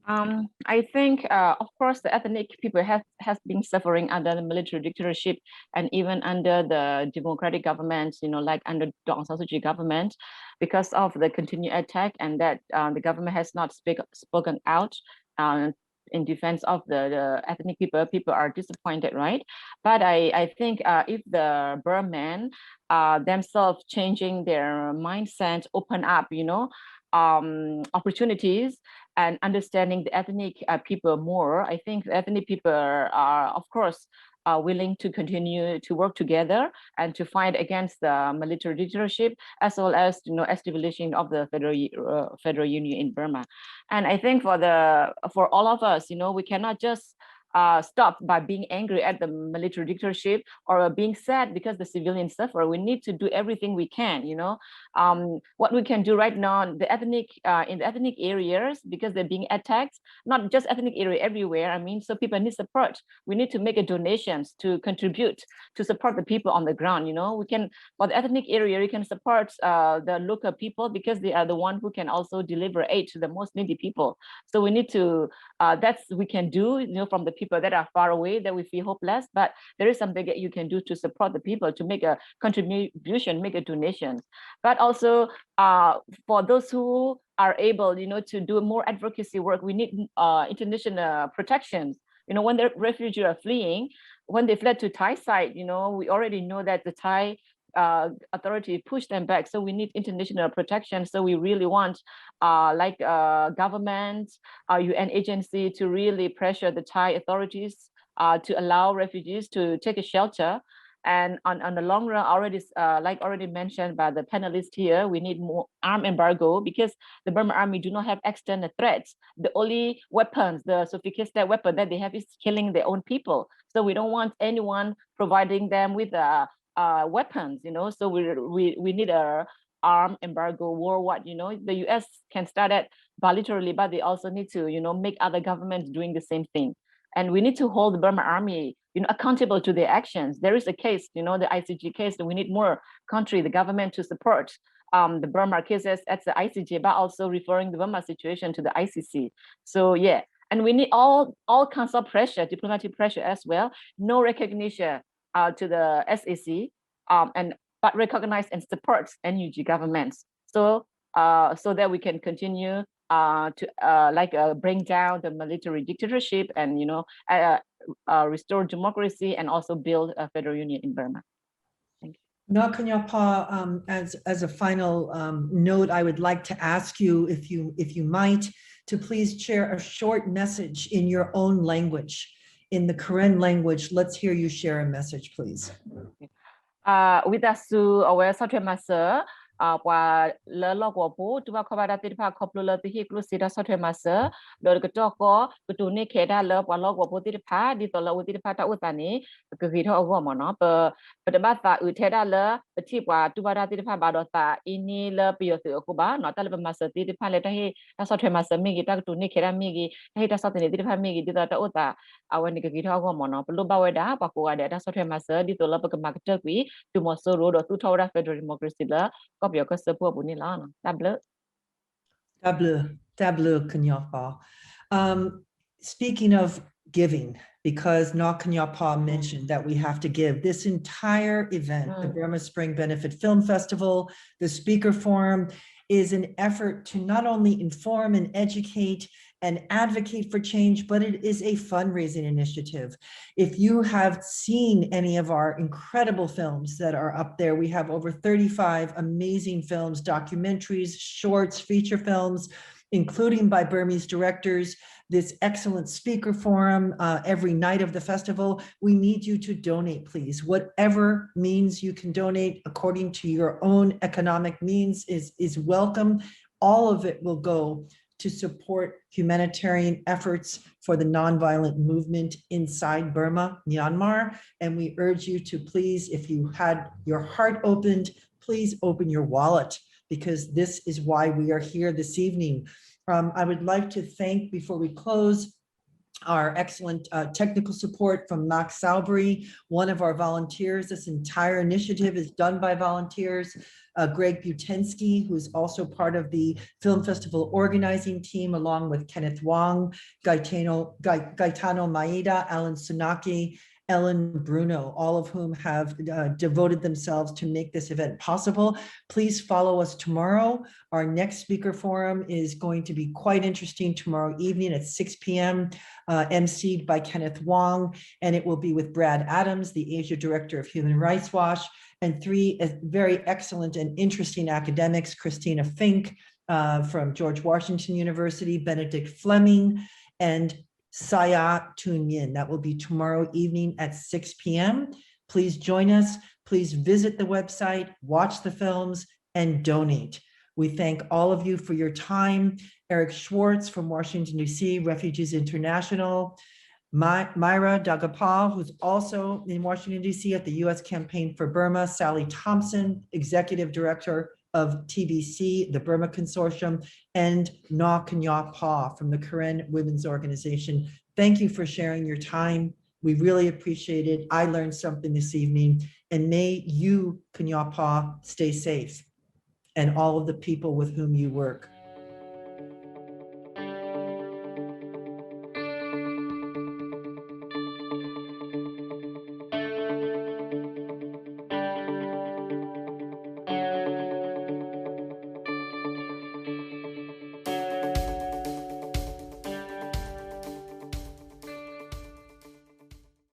I think, of course, the ethnic people has been suffering under the military dictatorship and even under the democratic government, like under Aung San Suu Kyi government, because of the continued attack, and that the government has not spoken out in defense of the ethnic people. People are disappointed, right? But I think if the Burman themselves changing their mindset, open up, opportunities and understanding the ethnic people more, I think the ethnic people are, of course, willing to continue to work together and to fight against the military dictatorship, as well as establishing of the federal union in Burma. And I think for all of us, we cannot just stop by being angry at the military dictatorship or being sad because the civilians suffer. We need to do everything we can, what we can do right now, in the ethnic areas, because they're being attacked, not just ethnic area, everywhere. So people need support. We need to make donations to contribute to support the people on the ground. We can, for the ethnic area, you can support the local people because they are the one who can also deliver aid to the most needy people. So we need to, we can do, from the people that are far away, that we feel hopeless, but there is something that you can do to support the people, to make a contribution, make a donation. But also for those who are able, to do more advocacy work, we need international protections. When the refugees are fleeing, when they fled to Thai side, we already know that the Thai authority pushed them back. So we need international protection. So we really want government, UN agency to really pressure the Thai authorities to allow refugees to take a shelter. And on the long run, already mentioned by the panelists here, we need more arm embargo because the Burma army do not have external threats. The only weapons, the sophisticated weapon that they have is killing their own people. So we don't want anyone providing them with weapons, so we need a arm embargo worldwide. The US can start it bilaterally, but they also need to make other governments doing the same thing. And we need to hold the Burma army accountable to their actions. There is a case, the ICJ case, that we need more country, the government, to support the Burma cases at the ICJ, but also referring the Burma situation to the ICC. So yeah, and we need all kinds of pressure, diplomatic pressure as well. No recognition to the SAC, but recognize and support NUG governments. So that we can continue to bring down the military dictatorship and restore democracy and also build a federal union in Burma. Thank you. Nakanyapa, as a final note, I would like to ask you if you might to please share a short message in your own language. In the Karen language, let's hear you share a message, please. With us to our software master, qua lỡ của bố chúng ta có ba đợt phá khắp lỡ từ khi lúc xí đã software master rồi cái chỗ có cái tụi này kể ra lỡ qua lỡ của bố từ phá đi tới lỡ từ phá tạo ưu tán này cái gì thôi ở mà nó bờ bắt ta thế ra lỡที่qua chúng ta từ phá ba đợt ta ini lỡ bây giờ từ của ba nó ta lỡ master từ phá lỡ đây ta software master mình cái tụi này kể ra mình cái ta software này từ phá mình cái ta tạo ưu taเอานี่ก็คือเท่ากับหมอเนาะเป็นรูปแบบว่าปากกัวเดี๋ยวถ้า software master ดีตัวเราเป็นมาร์เก็ตเตอร์กุยตัวมอสโซโรดตัวเท่าได้ federal democracy แล้วก็เดี๋ยวก็เสือพวกบุญนี่แล้วเนาะTableau, Kanyapa. Speaking of giving, because Kanyapa mentioned that we have to give, this entire event, the Burma Spring Benefit Film Festival, the speaker forum, is an effort to not only inform and educate and advocate for change, but it is a fundraising initiative. If you have seen any of our incredible films that are up there, we have over 35 amazing films, documentaries, shorts, feature films, including by Burmese directors, this excellent speaker forum every night of the festival. We need you to donate, please. Whatever means you can donate according to your own economic means is welcome. All of it will go to support humanitarian efforts for the nonviolent movement inside Burma, Myanmar. And we urge you to please, if you had your heart opened, please open your wallet, because this is why we are here this evening. I would like to thank, before we close, our excellent technical support from Max Salbury, one of our volunteers. This entire initiative is done by volunteers. Greg Butensky, who is also part of the Film Festival organizing team, along with Kenneth Wong, Gaetano Maeda, Alan Sunaki, Ellen Bruno, all of whom have devoted themselves to make this event possible. Please follow us tomorrow. Our next speaker forum is going to be quite interesting tomorrow evening at 6 p.m., emceed by Kenneth Wong, and it will be with Brad Adams, the Asia Director of Human Rights Watch, and three very excellent and interesting academics, Christina Fink from George Washington University, Benedict Fleming, and Saya Tun Yin. That will be tomorrow evening at 6 p.m. Please join us. Please visit the website, watch the films, and donate. We thank all of you for your time. Eric Schwartz from Washington, D.C., Refugees International. Myra Dagapal, who's also in Washington, D.C. at the U.S. Campaign for Burma. Sally Thompson, Executive Director of TBC, the Burma Consortium, and Na Kanya Pa from the Karen Women's Organization. Thank you for sharing your time. We really appreciate it. I learned something this evening, and may you, Kanya Pa, stay safe, and all of the people with whom you work.